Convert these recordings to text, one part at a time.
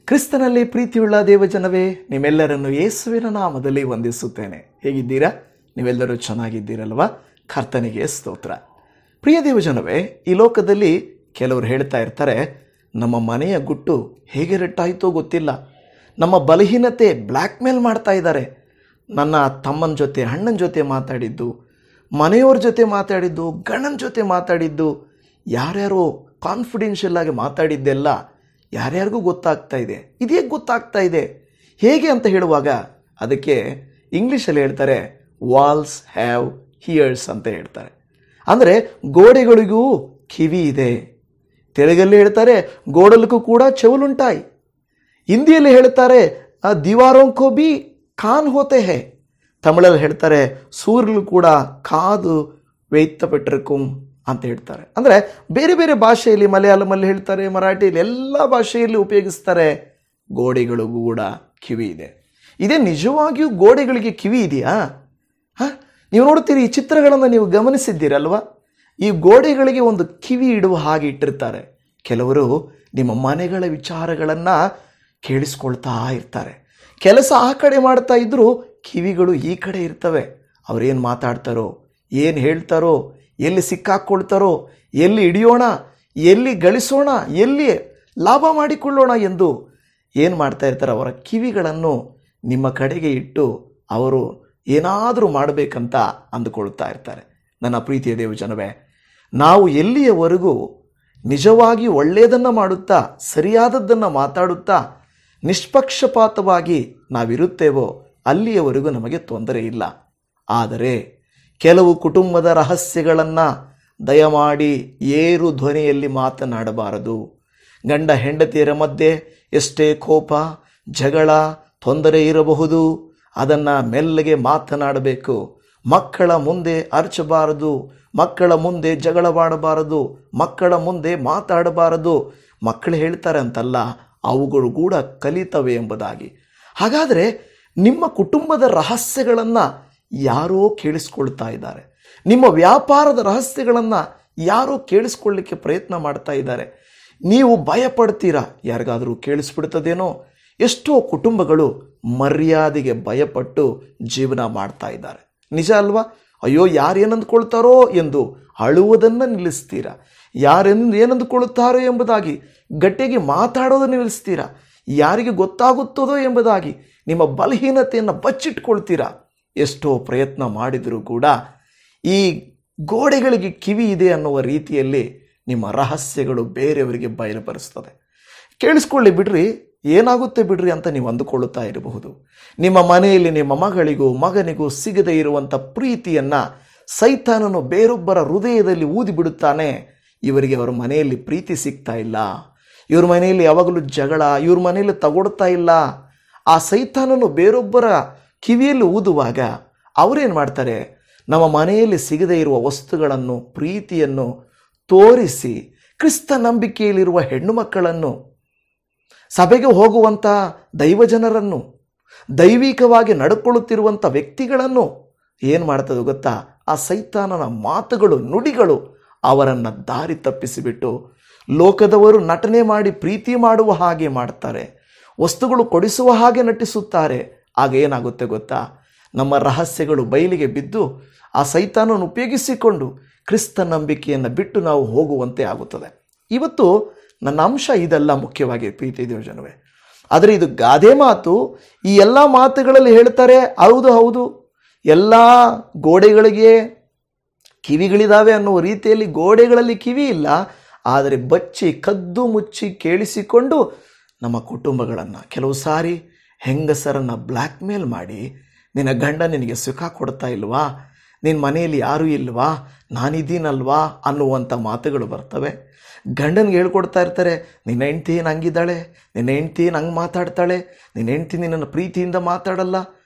ಕ್ರಿಸ್ತನಲ್ಲಿ ಪ್ರೀತಿಯುಳ್ಳ ದೇವಜನವೇ, ನಿಮ್ಮೆಲ್ಲರನ್ನು ಯೇಸುವಿನ ನಾಮದಲ್ಲಿ ವಂದಿಸುತ್ತೇನೆ. ಹೇಗಿದ್ದೀರಾ? ನೀವೆಲ್ಲರೂ ಚೆನ್ನಾಗಿದ್ದೀರಲ್ವಾ? ಕರ್ತನಿಗೆ ಸ್ತೋತ್ರ. ಪ್ರಿಯ ದೇವಜನವೇ, ಈ ಲೋಕದಲ್ಲಿ ಕೆಲವರು ಹೇಳ್ತಾ ಇರ್ತಾರೆ, ನಮ್ಮ ಮನೆಯ ಗುಟ್ಟು ಹೇಗೆ ರಟ್ಟಾಯಿತೋ ಗೊತ್ತಿಲ್ಲ, ನಮ್ಮ ಬಲಹೀನತೆ ಬ್ಲ್ಯಾಕ್ ಮೇಲ್ ಮಾಡ್ತಾ ಇದ್ದಾರೆ. ನನ್ನ ತಮ್ಮನ ಜೊತೆ ಅಣ್ಣನ ಜೊತೆ ಮಾತಾಡಿದ್ದು, ಮನೆಯವ್ರ ಜೊತೆ ಮಾತಾಡಿದ್ದು, ಗಂಡನ ಜೊತೆ ಮಾತಾಡಿದ್ದು, ಯಾರ್ಯಾರೋ ಕಾನ್ಫಿಡೆನ್ಷಿಯಲ್ ಆಗಿ ಮಾತಾಡಿದ್ದೆಲ್ಲ ಯಾರ್ಯಾರಿಗೂ ಗೊತ್ತಾಗ್ತಾ ಇದೆ. ಇದೇಗೆ ಗೊತ್ತಾಗ್ತಾ ಇದೆ, ಹೇಗೆ ಅಂತ ಹೇಳುವಾಗ ಅದಕ್ಕೆ ಇಂಗ್ಲೀಷಲ್ಲಿ ಹೇಳ್ತಾರೆ ವಾಲ್ಸ್ ಹ್ಯಾವ್ ಹಿಯರ್ಸ್ ಅಂತ ಹೇಳ್ತಾರೆ. ಅಂದರೆ ಗೋಡೆಗಳಿಗೂ ಕಿವಿ ಇದೆ. ತೆಲುಗಲ್ಲಿ ಹೇಳ್ತಾರೆ ಗೋಡಲಿಗೂ ಕೂಡ ಚೆವುಲುಂಟಾಯಿ. ಹಿಂದಿಯಲ್ಲಿ ಹೇಳ್ತಾರೆ ದಿವಾರೋಂಕೋ ಬಿ ಕಾನ್ ಹೋತೆ ಹೇ. ತಮಿಳಲ್ಲಿ ಹೇಳ್ತಾರೆ ಸೂರ್ಯಗಳು ಕೂಡ ಕಾದು ವೆಯ್ತಪಟ್ಟಿರಕುಂ ಅಂತ ಹೇಳ್ತಾರೆ. ಅಂದರೆ ಬೇರೆ ಬೇರೆ ಭಾಷೆಯಲ್ಲಿ, ಮಲಯಾಳಮಲ್ಲಿ ಹೇಳ್ತಾರೆ, ಮರಾಠಿಯಲ್ಲಿ, ಎಲ್ಲ ಭಾಷೆಯಲ್ಲಿ ಉಪಯೋಗಿಸ್ತಾರೆ. ಗೋಡೆಗಳಿಗೂ ಕೂಡ ಕಿವಿ ಇದೆ. ಇದೇ ನಿಜವಾಗಿಯೂ ಗೋಡೆಗಳಿಗೆ ಕಿವಿ ಇದೆಯಾ? ನೀವು ನೋಡ್ತೀರಿ, ಈ ಚಿತ್ರಗಳನ್ನು ನೀವು ಗಮನಿಸಿದ್ದೀರಲ್ವಾ? ಈ ಗೋಡೆಗಳಿಗೆ ಒಂದು ಕಿವಿ ಇಡುವ ಹಾಗೆ ಇಟ್ಟಿರ್ತಾರೆ. ಕೆಲವರು ನಿಮ್ಮ ಮನೆಗಳ ವಿಚಾರಗಳನ್ನು ಕೇಳಿಸ್ಕೊಳ್ತಾ ಇರ್ತಾರೆ. ಕೆಲಸ ಆ ಕಡೆ ಮಾಡ್ತಾ ಇದ್ದರೂ ಕಿವಿಗಳು ಈ ಕಡೆ ಇರ್ತವೆ. ಅವರೇನು ಮಾತಾಡ್ತಾರೋ, ಏನು ಹೇಳ್ತಾರೋ, ಎಲ್ಲಿ ಸಿಕ್ಕಾಕ್ಕೊಳ್ತಾರೋ, ಎಲ್ಲಿ ಹಿಡಿಯೋಣ, ಎಲ್ಲಿ ಗಳಿಸೋಣ, ಎಲ್ಲಿ ಲಾಭ ಮಾಡಿಕೊಳ್ಳೋಣ ಎಂದು ಏನು ಮಾಡ್ತಾ ಇರ್ತಾರೆ. ಅವರ ಕಿವಿಗಳನ್ನು ನಿಮ್ಮ ಕಡೆಗೆ ಇಟ್ಟು ಅವರು ಏನಾದರೂ ಮಾಡಬೇಕಂತ ಅಂದುಕೊಳ್ತಾ ಇರ್ತಾರೆ. ನನ್ನ ಪ್ರೀತಿಯ ದೇವಜನವೇ, ನಾವು ಎಲ್ಲಿಯವರೆಗೂ ನಿಜವಾಗಿ ಒಳ್ಳೆಯದನ್ನು ಮಾಡುತ್ತಾ, ಸರಿಯಾದದ್ದನ್ನು ಮಾತಾಡುತ್ತಾ, ನಿಷ್ಪಕ್ಷಪಾತವಾಗಿ ನಾವಿರುತ್ತೇವೋ ಅಲ್ಲಿಯವರೆಗೂ ನಮಗೆ ತೊಂದರೆ ಇಲ್ಲ. ಆದರೆ ಕೆಲವು ಕುಟುಂಬದ ರಹಸ್ಯಗಳನ್ನು ದಯಮಾಡಿ ಏರು ಧ್ವನಿಯಲ್ಲಿ ಮಾತನಾಡಬಾರದು. ಗಂಡ ಹೆಂಡತಿಯರ ಮಧ್ಯೆ ಎಷ್ಟೇ ಕೋಪ, ಜಗಳ, ತೊಂದರೆ ಇರಬಹುದು, ಅದನ್ನು ಮೆಲ್ಲಗೆ ಮಾತನಾಡಬೇಕು. ಮಕ್ಕಳ ಮುಂದೆ ಅರಚಬಾರದು, ಮಕ್ಕಳ ಮುಂದೆ ಜಗಳವಾಡಬಾರದು, ಮಕ್ಕಳ ಮುಂದೆ ಮಾತಾಡಬಾರದು. ಮಕ್ಕಳು ಹೇಳ್ತಾರೆ ಅಂತಲ್ಲ, ಅವುಗಳು ಕೂಡ ಕಲಿತವೆ ಎಂಬುದಾಗಿ. ಹಾಗಾದರೆ ನಿಮ್ಮ ಕುಟುಂಬದ ರಹಸ್ಯಗಳನ್ನು ಯಾರೋ ಕೇಳಿಸ್ಕೊಳ್ತಾ ಇದ್ದಾರೆ. ನಿಮ್ಮ ವ್ಯಾಪಾರದ ರಹಸ್ಯಗಳನ್ನು ಯಾರೋ ಕೇಳಿಸ್ಕೊಳ್ಳಿಕ್ಕೆ ಪ್ರಯತ್ನ ಮಾಡ್ತಾ ಇದ್ದಾರೆ. ನೀವು ಭಯಪಡ್ತೀರಾ, ಯಾರಿಗಾದರೂ ಕೇಳಿಸ್ಬಿಡ್ತದೇನೋ? ಎಷ್ಟೋ ಕುಟುಂಬಗಳು ಮರ್ಯಾದೆಗೆ ಭಯಪಟ್ಟು ಜೀವನ ಮಾಡ್ತಾ ಇದ್ದಾರೆ. ನಿಜ ಅಲ್ವಾ? ಅಯ್ಯೋ, ಯಾರೇನಂದುಕೊಳ್ತಾರೋ ಎಂದು ಅಳುವುದನ್ನು ನಿಲ್ಲಿಸ್ತೀರಾ. ಏನಂದುಕೊಳ್ಳುತ್ತಾರೋ ಎಂಬುದಾಗಿ ಗಟ್ಟಿಗೆ ಮಾತಾಡೋದನ್ನು ನಿಲ್ಲಿಸ್ತೀರಾ. ಯಾರಿಗೆ ಗೊತ್ತಾಗುತ್ತದೋ ಎಂಬುದಾಗಿ ನಿಮ್ಮ ಬಲಹೀನತೆಯನ್ನು ಬಚ್ಚಿಟ್ಕೊಳ್ತೀರಾ. ಎಷ್ಟೋ ಪ್ರಯತ್ನ ಮಾಡಿದರೂ ಕೂಡ ಈ ಗೋಡೆಗಳಿಗೆ ಕಿವಿ ಇದೆ ಅನ್ನುವ ರೀತಿಯಲ್ಲಿ ನಿಮ್ಮ ರಹಸ್ಯಗಳು ಬೇರೆಯವರಿಗೆ ಬಯಲುಪಡಿಸ್ತದೆ. ಕೇಳಿಸ್ಕೊಳ್ಳಿ ಬಿಡ್ರಿ, ಏನಾಗುತ್ತೆ ಬಿಡ್ರಿ ಅಂತ ನೀವು ಅಂದುಕೊಳ್ಳುತ್ತಾ ಇರಬಹುದು. ನಿಮ್ಮ ಮನೆಯಲ್ಲಿ ನಿಮ್ಮ ಮಗಳಿಗೂ ಮಗನಿಗೂ ಸಿಗದೇ ಇರುವಂಥ ಪ್ರೀತಿಯನ್ನು ಸೈತಾನನು ಬೇರೊಬ್ಬರ ಹೃದಯದಲ್ಲಿ ಊದಿಬಿಡುತ್ತಾನೆ. ಇವರಿಗೆ ಅವರ ಮನೆಯಲ್ಲಿ ಪ್ರೀತಿ ಸಿಗ್ತಾ ಇಲ್ಲ, ಇವ್ರ ಮನೆಯಲ್ಲಿ ಯಾವಾಗಲೂ ಜಗಳ, ಇವ್ರ ಮನೆಯಲ್ಲಿ ತಗೊಳ್ತಾ ಇಲ್ಲ. ಆ ಸೈತಾನನು ಬೇರೊಬ್ಬರ ಕಿವಿಯಲ್ಲಿ ಊದುವಾಗ ಅವರೇನು ಮಾಡ್ತಾರೆ? ನಮ್ಮ ಮನೆಯಲ್ಲಿ ಸಿಗದೇ ಇರುವ ವಸ್ತುಗಳನ್ನು, ಪ್ರೀತಿಯನ್ನು ತೋರಿಸಿ ಕ್ರಿಸ್ತ ನಂಬಿಕೆಯಲ್ಲಿರುವ ಹೆಣ್ಣು ಮಕ್ಕಳನ್ನು, ಸಭೆಗೆ ಹೋಗುವಂಥ ದೈವಜನರನ್ನು, ದೈವಿಕವಾಗಿ ನಡ್ಕೊಳ್ಳುತ್ತಿರುವಂಥ ವ್ಯಕ್ತಿಗಳನ್ನು ಏನು ಮಾಡ್ತದೆ ಗೊತ್ತಾ? ಆ ಸೈತಾನನ ಮಾತುಗಳು, ನುಡಿಗಳು ಅವರನ್ನು ದಾರಿ ತಪ್ಪಿಸಿಬಿಟ್ಟು ಲೋಕದವರು ನಟನೆ ಮಾಡಿ ಪ್ರೀತಿ ಮಾಡುವ ಹಾಗೆ ಮಾಡ್ತಾರೆ, ವಸ್ತುಗಳು ಕೊಡಿಸುವ ಹಾಗೆ ನಟಿಸುತ್ತಾರೆ. ಆಗ ಏನಾಗುತ್ತೆ ಗೊತ್ತಾ? ನಮ್ಮ ರಹಸ್ಯಗಳು ಬಯಲಿಗೆ ಬಿದ್ದು ಆ ಸೈತಾನನ್ನು ಉಪಯೋಗಿಸಿಕೊಂಡು ಕ್ರಿಸ್ತ ನಂಬಿಕೆಯನ್ನು ಬಿಟ್ಟು ನಾವು ಹೋಗುವಂತೆ ಆಗುತ್ತದೆ. ಇವತ್ತು ನನ್ನ ಅಂಶ ಇದೆಲ್ಲ ಮುಖ್ಯವಾಗಿ ಪ್ರೀತಿ ದೇವಜನವೇ. ಆದರೆ ಇದು ಗಾದೆ ಮಾತು. ಈ ಎಲ್ಲ ಮಾತುಗಳಲ್ಲಿ ಹೇಳ್ತಾರೆ, ಹೌದು ಎಲ್ಲ ಗೋಡೆಗಳಿಗೆ ಕಿವಿಗಳಿದ್ದಾವೆ ಅನ್ನುವ ರೀತಿಯಲ್ಲಿ ಗೋಡೆಗಳಲ್ಲಿ ಕಿವಿ ಇಲ್ಲ. ಆದರೆ ಬಚ್ಚಿ ಕದ್ದು ಮುಚ್ಚಿ ಕೇಳಿಸಿಕೊಂಡು ನಮ್ಮ ಕುಟುಂಬಗಳನ್ನು, ಕೆಲವು ಸಾರಿ ಹೆಂಗಸರನ್ನು ಬ್ಲ್ಯಾಕ್ ಮೇಲ್ ಮಾಡಿ, ನಿನ್ನ ಗಂಡ ನಿನಗೆ ಸುಖ ಕೊಡ್ತಾ ಇಲ್ವಾ, ನಿನ್ನ ಮನೆಯಲ್ಲಿ ಯಾರೂ ಇಲ್ವಾ, ನಾನಿದ್ದೀನಲ್ವಾ ಅನ್ನುವಂಥ ಮಾತುಗಳು ಬರ್ತವೆ. ಗಂಡನಿಗೆ ಹೇಳ್ಕೊಡ್ತಾ ಇರ್ತಾರೆ, ನಿನ್ನ ಹೆಂಡ್ತಿ ಹಂಗಿದ್ದಾಳೆ, ನಿನ್ನ ಹೆಂಡ್ತಿ ಹಂಗೆ ಮಾತಾಡ್ತಾಳೆ, ನಿನ್ನ ಹೆಂಡ್ತಿ ನಿನ್ನನ್ನು ಪ್ರೀತಿಯಿಂದ ಮಾತಾಡಲ್ಲ,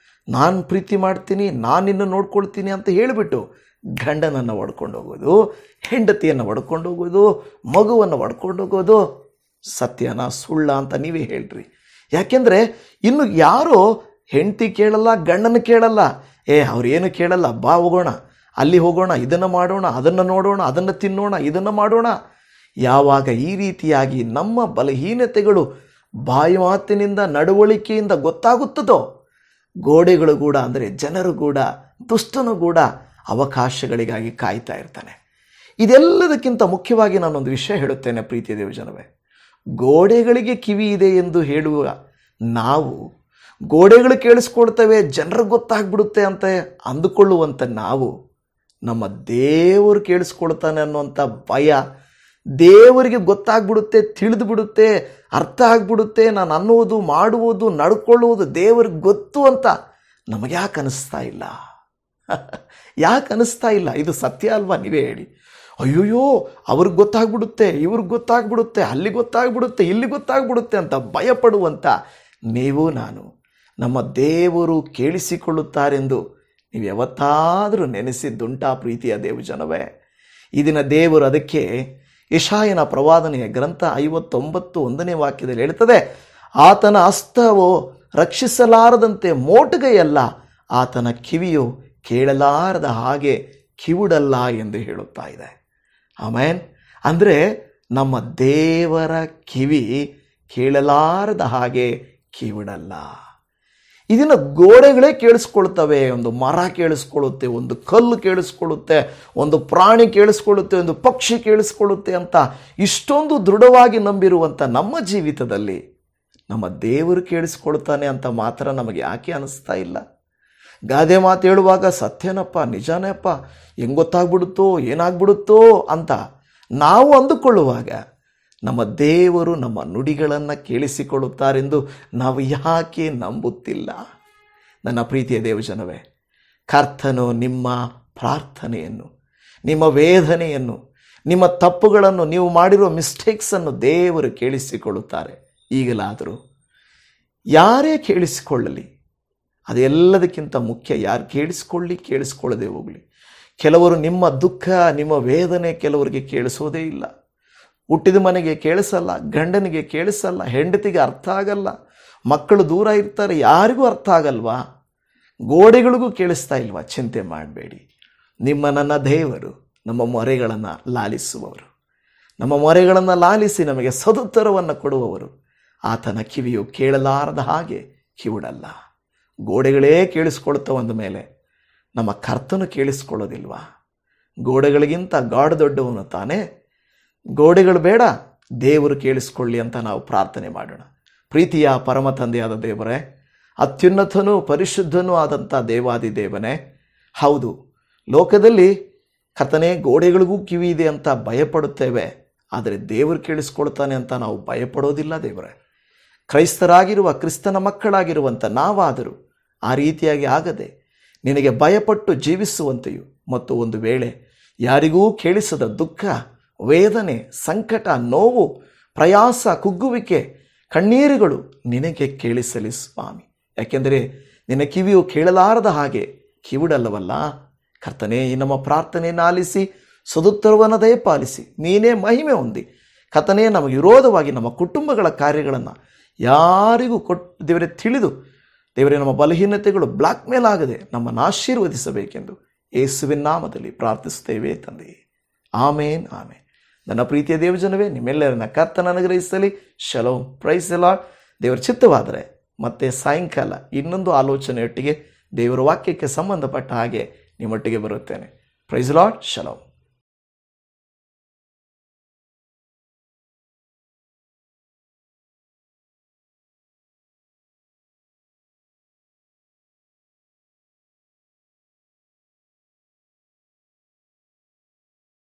ನಾನು ಪ್ರೀತಿ ಮಾಡ್ತೀನಿ, ನಾನು ನಿನ್ನ ನೋಡ್ಕೊಳ್ತೀನಿ ಅಂತ ಹೇಳಿಬಿಟ್ಟು ಗಂಡನನ್ನು ಹೊಡ್ಕೊಂಡು ಹೋಗೋದು, ಹೆಂಡತಿಯನ್ನು ಹೊಡ್ಕೊಂಡು ಹೋಗೋದು, ಮಗುವನ್ನು ಹೊಡ್ಕೊಂಡು ಹೋಗೋದು ಸತ್ಯನ ಸುಳ್ಳ ಅಂತ ನೀವೇ ಹೇಳ್ರಿ. ಯಾಕೆಂದರೆ ಇನ್ನು ಯಾರೋ ಹೆಂಡತಿ ಕೇಳಲ್ಲ, ಗಂಡನ ಕೇಳಲ್ಲ, ಅವ್ರೇನು ಕೇಳಲ್ಲ, ಬಾ ಹೋಗೋಣ, ಅಲ್ಲಿ ಹೋಗೋಣ, ಇದನ್ನು ಮಾಡೋಣ, ಅದನ್ನು ನೋಡೋಣ, ಅದನ್ನು ತಿನ್ನೋಣ, ಇದನ್ನು ಮಾಡೋಣ. ಯಾವಾಗ ಈ ರೀತಿಯಾಗಿ ನಮ್ಮ ಬಲಹೀನತೆಗಳು ಬಾಯಿ ಮಾತಿನಿಂದ, ನಡವಳಿಕೆಯಿಂದ ಗೊತ್ತಾಗುತ್ತದೋ, ಗೋಡೆಗಳು ಕೂಡ ಅಂದರೆ ಜನರು ಕೂಡ, ದುಷ್ಟನು ಕೂಡ ಅವಕಾಶಗಳಿಗಾಗಿ ಕಾಯ್ತಾ ಇರ್ತಾನೆ. ಇದೆಲ್ಲದಕ್ಕಿಂತ ಮುಖ್ಯವಾಗಿ ನಾನೊಂದು ವಿಷಯ ಹೇಳುತ್ತೇನೆ ಪ್ರೀತಿಯ ದೇವಜನವೇ. ಗೋಡೆಗಳಿಗೆ ಕಿವಿ ಇದೆ ಎಂದು ಹೇಳುವ ನಾವು, ಗೋಡೆಗಳು ಕೇಳಿಸ್ಕೊಳ್ತವೆ, ಜನರಿಗೆ ಗೊತ್ತಾಗ್ಬಿಡುತ್ತೆ ಅಂತ ಅಂದುಕೊಳ್ಳುವಂಥ ನಾವು, ನಮ್ಮ ದೇವರು ಕೇಳಿಸ್ಕೊಳ್ತಾನೆ ಅನ್ನುವಂಥ ಭಯ, ದೇವರಿಗೆ ಗೊತ್ತಾಗ್ಬಿಡುತ್ತೆ, ತಿಳಿದು ಬಿಡುತ್ತೆ, ಅರ್ಥ ಆಗ್ಬಿಡುತ್ತೆ, ನಾನು ಅನ್ನುವುದು, ಮಾಡುವುದು, ನಡ್ಕೊಳ್ಳುವುದು ದೇವರಿಗೆ ಗೊತ್ತು ಅಂತ ನಮಗೆ ಯಾಕೆ ಅನಿಸ್ತಾ ಇಲ್ಲ? ಯಾಕೆ ಅನಿಸ್ತಾ ಇಲ್ಲ? ಇದು ಸತ್ಯ ಅಲ್ವಾ? ನೀವೇ ಹೇಳಿ. ಅಯ್ಯೋಯ್ಯೋ, ಅವ್ರಿಗೆ ಗೊತ್ತಾಗ್ಬಿಡುತ್ತೆ, ಇವ್ರಿಗೆ ಗೊತ್ತಾಗ್ಬಿಡುತ್ತೆ, ಅಲ್ಲಿ ಗೊತ್ತಾಗ್ಬಿಡುತ್ತೆ, ಇಲ್ಲಿ ಗೊತ್ತಾಗ್ಬಿಡುತ್ತೆ ಅಂತ ಭಯಪಡುವಂಥ ನೀವು ನಾನು, ನಮ್ಮ ದೇವರು ಕೇಳಿಸಿಕೊಳ್ಳುತ್ತಾರೆಂದು ನೀವು ಯಾವತ್ತಾದರೂ ನೆನೆಸಿದ್ದುಂಟಾ ಪ್ರೀತಿಯ ದೇವಜನವೇ? ಈ ದಿನ ದೇವರು ಅದಕ್ಕೆ ಯೆಶಾಯನ ಪ್ರವಾದನೆಯ ಗ್ರಂಥ 59:1 ವಾಕ್ಯದಲ್ಲಿ ಹೇಳ್ತದೆ, ಆತನ ಹಸ್ತವು ರಕ್ಷಿಸಲಾರದಂತೆ ಮೋಟುಗೈಯಲ್ಲ, ಆತನ ಕಿವಿಯು ಕೇಳಲಾರದ ಹಾಗೆ ಕಿವುಡಲ್ಲ ಎಂದು ಹೇಳುತ್ತಾ ಇದೆ. ಆಮೇನ್. ಅಂದರೆ ನಮ್ಮ ದೇವರ ಕಿವಿ ಕೇಳಲಾರದ ಹಾಗೆ ಕಿವುಡಲ್ಲ. ಇದನ್ನು ಗೋಡೆಗಳೇ ಕೇಳಿಸ್ಕೊಳ್ತವೆ. ಒಂದು ಮರ ಕೇಳಿಸ್ಕೊಳ್ಳುತ್ತೆ, ಒಂದು ಕಲ್ಲು ಕೇಳಿಸ್ಕೊಳ್ಳುತ್ತೆ, ಒಂದು ಪ್ರಾಣಿ ಕೇಳಿಸ್ಕೊಳ್ಳುತ್ತೆ, ಒಂದು ಪಕ್ಷಿ ಕೇಳಿಸ್ಕೊಳ್ಳುತ್ತೆ ಅಂತ ಇಷ್ಟೊಂದು ದೃಢವಾಗಿ ನಂಬಿರುವಂಥ ನಮ್ಮ ಜೀವಿತದಲ್ಲಿ ನಮ್ಮ ದೇವರು ಕೇಳಿಸ್ಕೊಳ್ತಾನೆ ಅಂತ ಮಾತ್ರ ನಮಗೆ ಯಾಕೆ ಅನಿಸ್ತಾ ಇಲ್ಲ? ಗಾದೆ ಮಾತು ಹೇಳುವಾಗ ಸತ್ಯನಪ್ಪ, ನಿಜಾನೇಪ್ಪ, ಹೆಂಗೆ ಗೊತ್ತಾಗ್ಬಿಡುತ್ತೋ, ಏನಾಗ್ಬಿಡುತ್ತೋ ಅಂತ ನಾವು ಅಂದುಕೊಳ್ಳುವಾಗ ನಮ್ಮ ದೇವರು ನಮ್ಮ ನುಡಿಗಳನ್ನು ಕೇಳಿಸಿಕೊಳ್ಳುತ್ತಾರೆಂದು ನಾವು ಯಾಕೆ ನಂಬುತ್ತಿಲ್ಲ? ನನ್ನ ಪ್ರೀತಿಯ ದೇವಜನವೇ, ಕರ್ತನು ನಿಮ್ಮ ಪ್ರಾರ್ಥನೆಯನ್ನು, ನಿಮ್ಮ ವೇದನೆಯನ್ನು, ನಿಮ್ಮ ತಪ್ಪುಗಳನ್ನು, ನೀವು ಮಾಡಿರುವ ಮಿಸ್ಟೇಕ್ಸನ್ನು ದೇವರು ಕೇಳಿಸಿಕೊಳ್ಳುತ್ತಾರೆ. ಈಗಲಾದರೂ ಯಾರೇ ಕೇಳಿಸಿಕೊಳ್ಳಲಿ, ಅದೆಲ್ಲದಕ್ಕಿಂತ ಮುಖ್ಯ ಯಾರು ಕೇಳಿಸಿಕೊಳ್ಳದೆ ಹೋಗಲಿ. ಕೆಲವರು ನಿಮ್ಮ ದುಃಖ, ನಿಮ್ಮ ವೇದನೆ ಕೆಲವರಿಗೆ ಕೇಳಿಸೋದೇ ಇಲ್ಲ. ಹುಟ್ಟಿದ ಮನೆಗೆ ಕೇಳಿಸಲ್ಲ, ಗಂಡನಿಗೆ ಕೇಳಿಸಲ್ಲ, ಹೆಂಡತಿಗೆ ಅರ್ಥ ಆಗಲ್ಲ, ಮಕ್ಕಳು ದೂರ ಇರ್ತಾರೆ, ಯಾರಿಗೂ ಅರ್ಥ ಆಗಲ್ವಾ? ಗೋಡೆಗಳಿಗೂ ಕೇಳಿಸ್ತಾ ಇಲ್ವಾ? ಚಿಂತೆ ಮಾಡಬೇಡಿ. ನನ್ನ ದೇವರು ನಮ್ಮ ಮೊರೆಗಳನ್ನು ಲಾಲಿಸುವವರು, ನಮ್ಮ ಮೊರೆಗಳನ್ನು ಲಾಲಿಸಿ ನಮಗೆ ಸದುತ್ತರವನ್ನು ಕೊಡುವವರು. ಆತನ ಕಿವಿಯು ಕೇಳಲಾರದ ಹಾಗೆ ಕಿವುಡಲ್ಲ. ಗೋಡೆಗಳೇ ಕೇಳಿಸ್ಕೊಳ್ತವಂದ ಮೇಲೆ ನಮ್ಮ ಕರ್ತನು ಕೇಳಿಸ್ಕೊಳ್ಳೋದಿಲ್ವಾ? ಗೋಡೆಗಳಿಗಿಂತ ಗಾಢ ದೊಡ್ಡವನು ತಾನೇ. ಗೋಡೆಗಳು ಬೇಡ, ದೇವರು ಕೇಳಿಸ್ಕೊಳ್ಳಿ ಅಂತ ನಾವು ಪ್ರಾರ್ಥನೆ ಮಾಡೋಣ. ಪ್ರೀತಿಯ ಪರಮ ತಂದೆಯಾದ ದೇವರೇ, ಅತ್ಯುನ್ನತನೂ ಪರಿಶುದ್ಧನೂ ಆದಂಥ ದೇವಾದಿ ದೇವನೇ, ಹೌದು, ಲೋಕದಲ್ಲಿ ಕರ್ತನೇ ಗೋಡೆಗಳಿಗೂ ಕಿವಿ ಇದೆ ಅಂತ ಭಯಪಡುತ್ತೇವೆ, ಆದರೆ ದೇವರು ಕೇಳಿಸ್ಕೊಳ್ತಾನೆ ಅಂತ ನಾವು ಭಯಪಡೋದಿಲ್ಲ ದೇವರೇ. ಕ್ರೈಸ್ತರಾಗಿರುವ, ಕ್ರಿಸ್ತನ ಮಕ್ಕಳಾಗಿರುವಂಥ ನಾವಾದರೂ ಆ ರೀತಿಯಾಗಿ ಆಗದೆ ನಿನಗೆ ಭಯಪಟ್ಟು ಜೀವಿಸುವಂತೆಯೂ, ಮತ್ತು ಒಂದು ವೇಳೆ ಯಾರಿಗೂ ಕೇಳಿಸದ ದುಃಖ, ವೇದನೆ, ಸಂಕಟ, ನೋವು, ಪ್ರಯಾಸ, ಕುಗ್ಗುವಿಕೆ, ಕಣ್ಣೀರುಗಳು ನಿನಗೆ ಕೇಳಿಸಲಿ ಸ್ವಾಮಿ. ಯಾಕೆಂದರೆ ನಿನ್ನ ಕಿವಿಯು ಕೇಳಲಾರದ ಹಾಗೆ ಕಿವುಡಲ್ಲವಲ್ಲ. ಕರ್ತನೇ, ಈ ನಮ್ಮ ಪ್ರಾರ್ಥನೆಯನ್ನು ಆಲಿಸಿ ಸದುತ್ತರವನ್ನು ದಯಪಾಲಿಸಿ ನೀನೇ ಮಹಿಮೆ ಹೊಂದಿ. ಕರ್ತನೇ, ನಮಗೆ ವಿರೋಧವಾಗಿ ನಮ್ಮ ಕುಟುಂಬಗಳ ಕಾರ್ಯಗಳನ್ನು ಯಾರಿಗೂ ದೇವರೇ ತಿಳಿದು, ದೇವರೇ, ನಮ್ಮ ಬಲಹೀನತೆಗಳು ಬ್ಲಾಕ್ ಮೇಲ್ ಆಗದೆ ನಮ್ಮನ್ನು ಆಶೀರ್ವದಿಸಬೇಕೆಂದು ಯೇಸುವಿನ ನಾಮದಲ್ಲಿ ಪ್ರಾರ್ಥಿಸುತ್ತೇವೆ ತಂದೆ. ಆಮೇನ್, ಆಮೇನ್. ನನ್ನ ಪ್ರೀತಿಯ ದೇವಜನವೇ, ನಿಮ್ಮೆಲ್ಲರನ್ನ ಕರ್ತನ ಅನುಗ್ರಹಿಸಲಿ. ಶಲೋಮ್. Praise the Lord. ದೇವರ ಚಿತ್ತವಾದರೆ ಮತ್ತೆ ಸಾಯಂಕಾಲ ಇನ್ನೊಂದು ಆಲೋಚನೆಯೊಟ್ಟಿಗೆ ದೇವರ ವಾಕ್ಯಕ್ಕೆ ಸಂಬಂಧಪಟ್ಟ ಹಾಗೆ ನಿಮ್ಮೊಟ್ಟಿಗೆ ಬರುತ್ತೇನೆ. Praise the Lord. ಶಲೋಮ್.